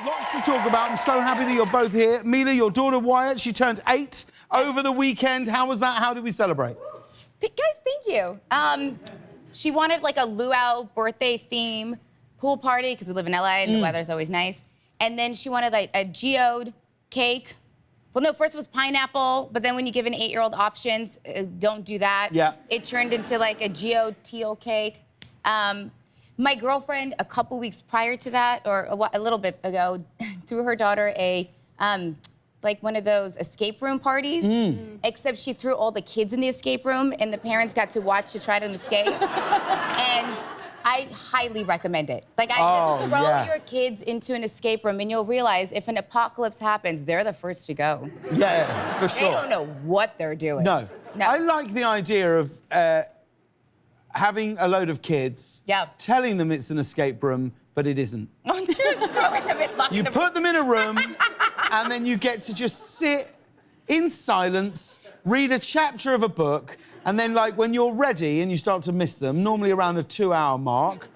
Lots to talk about. I'm so happy that you're both here. Mila, your daughter Wyatt, she turned 8 over the weekend. How was that? How did we celebrate? Guys, thank you. She wanted like a luau birthday theme pool party because we live in LA and the weather's always nice. And then she wanted like a geode cake. Well, no, first it was pineapple, but then when you give an 8-year-old options, don't do that. Yeah. It turned into like a geode teal cake. My girlfriend, a couple weeks prior to that, or a little bit ago, threw her daughter a, like one of those escape room parties, except she threw all the kids in the escape room and the parents got to watch to try to escape. And I highly recommend it. Like, I just throw your kids into an escape room and you'll realize if an apocalypse happens, they're the first to go. Yeah, for sure. They don't know what they're doing. No. I like the idea of having a load of kids, telling them it's an escape room, but it isn't. Just throwing them in, you put them in a room, and then you get to just sit in silence, read a chapter of a book, and then, like, when you're ready and you start to miss them, normally around the 2-hour mark,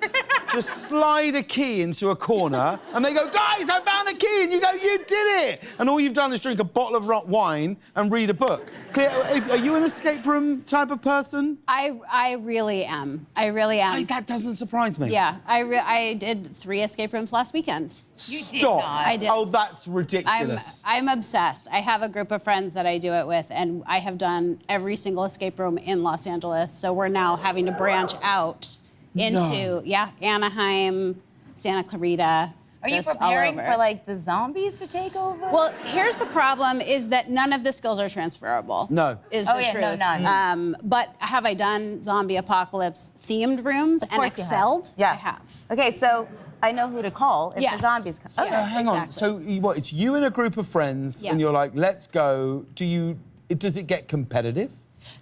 just slide a key into a corner, and they go, guys, I found a key, and you go, you did it! And all you've done is drink a bottle of wine and read a book. Clea, are you an escape room type of person? I really am. I really am. That doesn't surprise me. Yeah, I did 3 escape rooms last weekend. You did not. I did. Oh, that's ridiculous. I'm obsessed. I have a group of friends that I do it with, and I have done every single escape room in Los Angeles, so we're now having to branch out into, Anaheim, Santa Clarita. Are you preparing for, like, the zombies to take over? Well, here's the problem, is that none of the skills are transferable. No. Is the truth. No, none. But have I done zombie apocalypse themed rooms and excelled? Yeah. I have. Okay, so I know who to call if the zombies come. So hang on. So what? It's you and a group of friends, and you're like, let's go. Does it get competitive?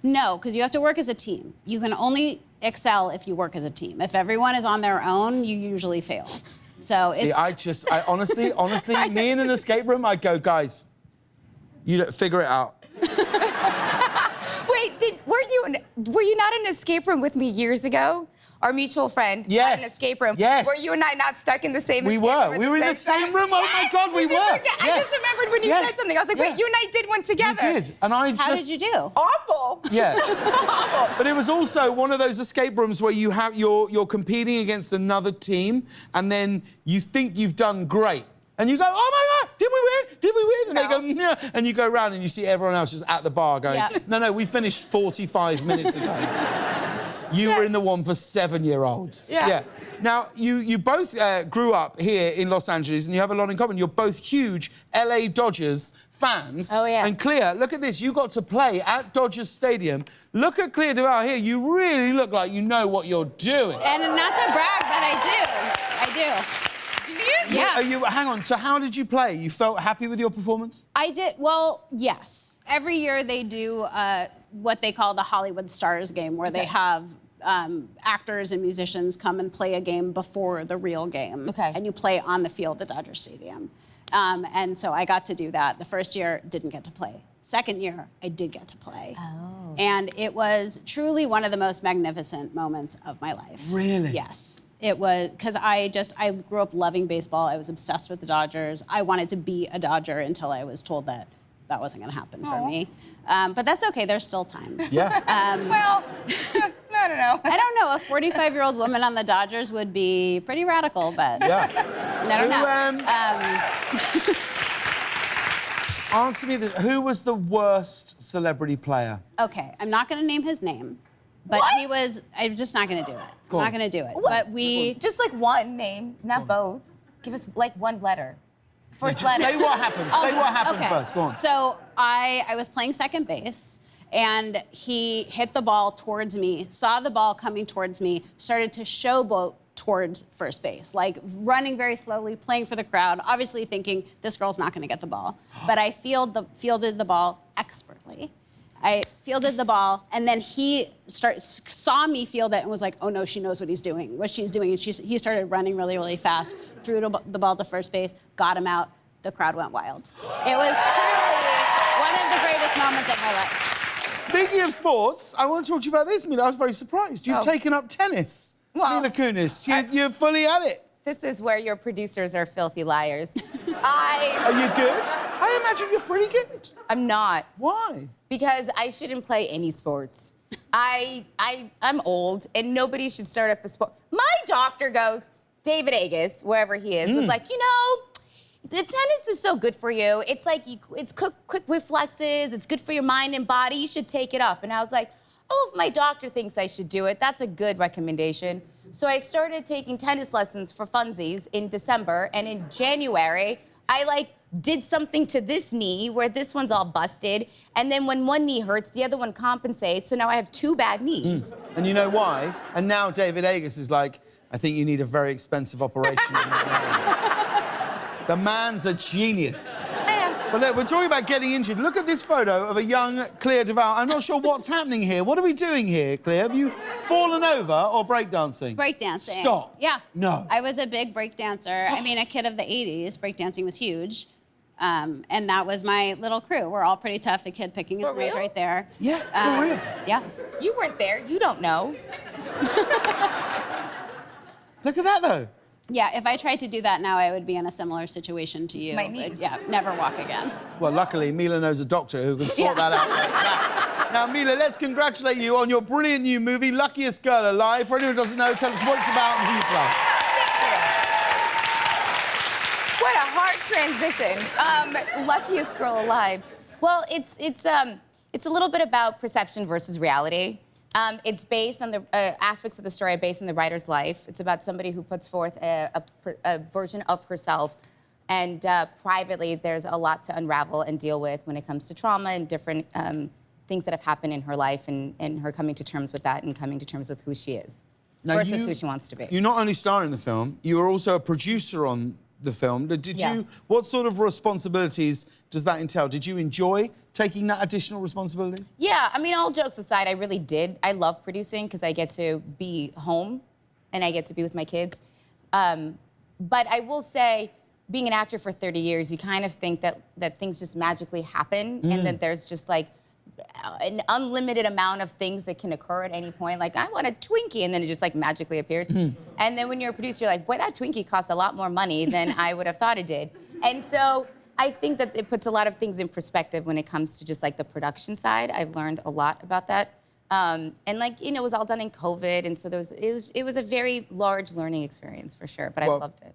No, because you have to work as a team. You can only excel if you work as a team. If everyone is on their own, you usually fail. So See, I honestly, me in an escape room, I'd go, guys, you figure it out. Wait, were you not in an escape room with me years ago? Our mutual friend had an escape room. Yes. Were you and I not stuck in the same escape room? We were in the same room. Oh my God, we were. I just remembered when you said something. I was like, wait, you and I did one together. You did, and How did you do? Awful. Yeah. Awful. But it was also one of those escape rooms where you're competing against another team, and then you think you've done great. And you go, oh my God, did we win? Did we win? And they go, yeah. And you go around and you see everyone else just at the bar going, no, we finished 45 minutes ago. You were in the one for 7-year-olds. Yeah. Now, you both grew up here in Los Angeles and you have a lot in common. You're both huge LA Dodgers fans. Oh, yeah. And Clea, look at this. You got to play at Dodgers Stadium. Look at Clea Duvall here. You really look like you know what you're doing. And not to brag, but I do. Yeah. Hang on, so how did you play? You felt happy with your performance? I did, well, yes. Every year they do what they call the Hollywood Stars game, where they have actors and musicians come and play a game before the real game. Okay. And you play on the field at Dodger Stadium. And so I got to do that. The first year, didn't get to play. Second year, I did get to play. Oh. And it was truly one of the most magnificent moments of my life. Really? Yes. It was, because I grew up loving baseball. I was obsessed with the Dodgers. I wanted to be a Dodger until I was told that that wasn't going to happen for me. But that's okay. There's still time. Yeah. Well, I don't know. I don't know. A 45-year-old woman on the Dodgers would be pretty radical, but I don't know. Answer me this. Who was the worst celebrity player? Okay, I'm not going to name his name, but he was. I'm just not going to do it. I'm not going to do it. But we just like one name, not both. Give us like one letter. First letter. Say what happened. Say what happened first. Go on. So I was playing second base, and he hit the ball towards me, saw the ball coming towards me, started to showboat towards first base, like running very slowly, playing for the crowd, obviously thinking this girl's not going to get the ball. But I fielded the ball expertly. I fielded the ball, and then he saw me field it and was like, oh no, she knows what she's doing. And he started running really, really fast, threw the ball to first base, got him out. The crowd went wild. It was truly one of the greatest moments of my life. Speaking of sports, I want to talk to you about this, Mila. I was very surprised. You've taken up tennis. Well, Mila Kunis, you're fully at it. This is where your producers are filthy liars. Are you good? I imagine you're pretty good. I'm not. Why? Because I shouldn't play any sports. I'm old, and nobody should start up a sport. My doctor goes, David Agus, wherever he is, was like, you know, the tennis is so good for you. It's like, it's quick reflexes, it's good for your mind and body, you should take it up. And I was like, oh, if my doctor thinks I should do it, that's a good recommendation. So I started taking tennis lessons for funsies in December, and in January, I did something to this knee where this one's all busted, and then when one knee hurts, the other one compensates, so now I have 2 bad knees. And you know why? And now David Agus is like, I think you need a very expensive operation. The man's a genius. But look, we're talking about getting injured. Look at this photo of a young Clea Duvall. I'm not sure what's happening here. What are we doing here, Clea? Have you fallen over or breakdancing? Breakdancing. Stop. Yeah. No. I was a big breakdancer. I mean, a kid of the 80s. Breakdancing was huge. And that was my little crew. We're all pretty tough. The kid picking his For nose real? right there. Yeah, for real. Yeah. You weren't there, you don't know. Look at that, though. Yeah, if I tried to do that now, I would be in a similar situation to you. My But knees. yeah, never walk again. Well, luckily, Mila knows a doctor who can sort that out like that. Now, Mila, let's congratulate you on your brilliant new movie, Luckiest Girl Alive. For anyone who doesn't know, tell us what it's about and who you play. What a hard transition. Luckiest Girl Alive. Well, it's a little bit about perception versus reality. It's based on the aspects of the story are based on the writer's life. It's about somebody who puts forth a version of herself, and privately, there's a lot to unravel and deal with when it comes to trauma and different things that have happened in her life, and her coming to terms with that and coming to terms with who she is versus who she wants to be. You not only star in the film, you are also a producer on the film. What sort of responsibilities does that entail? Did you enjoy taking that additional responsibility? Yeah, I mean, all jokes aside, I really did. I love producing because I get to be home and I get to be with my kids. But I will say, being an actor for 30 years, you kind of think that things just magically happen and that there's just like an unlimited amount of things that can occur at any point. Like, I want a Twinkie, and then it just like magically appears. And then when you're a producer, you're like, boy, that Twinkie costs a lot more money than I would have thought it did. And so I think that it puts a lot of things in perspective when it comes to just like the production side. I've learned a lot about that. And like, you know, it was all done in COVID, and so it was a very large learning experience for sure, but I loved it.